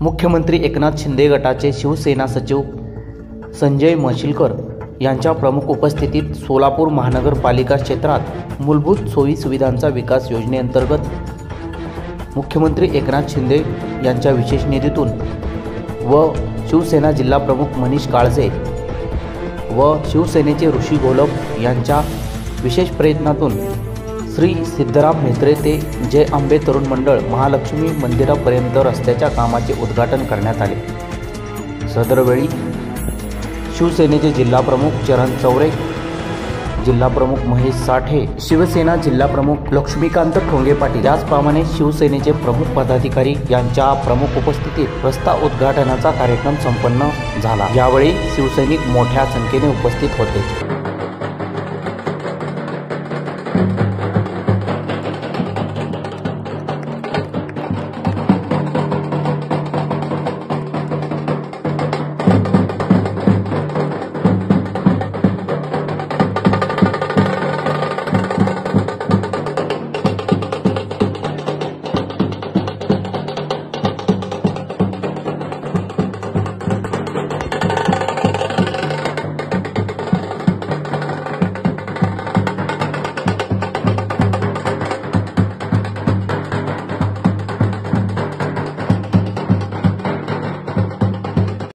मुख्यमंत्री एकनाथ शिंदे गटाचे शिवसेना सचिव संजय मशिलकर यांच्या प्रमुख उपस्थितीत सोलापूर महानगरपालिका क्षेत्रात मूलभूत सोयी सुविधांचा विकास योजनेअंतर्गत मुख्यमंत्री एकनाथ शिंदे यांच्या विशेष निधीतून व शिवसेना जिल्हा प्रमुख मनीष काळजे व शिवसेनेचे ऋषी घोलप यांच्या विशेष प्रयत्नातून श्री सिद्धराम म्हेत्रे ते जय आंबे तरुण मंडळ महालक्ष्मी मंदिरापर्यंत रस्त्याच्या कामाचे उद्घाटन करण्यात आले। सदरवेळी शिवसेनेचे जिल्हा प्रमुख चरण चौरे, जिल्हा प्रमुख महेश साठे, शिवसेना जिल्हा प्रमुख लक्ष्मीकांत ठोंगे पाटील त्याचप्रमाणे शिवसेनेचे प्रमुख पदाधिकारी यांच्या प्रमुख उपस्थितीत रस्ता उद्घाटनाचा कार्यक्रम संपन्न झाला। यावेळी शिवसैनिक मोठ्या संख्येने उपस्थित होते।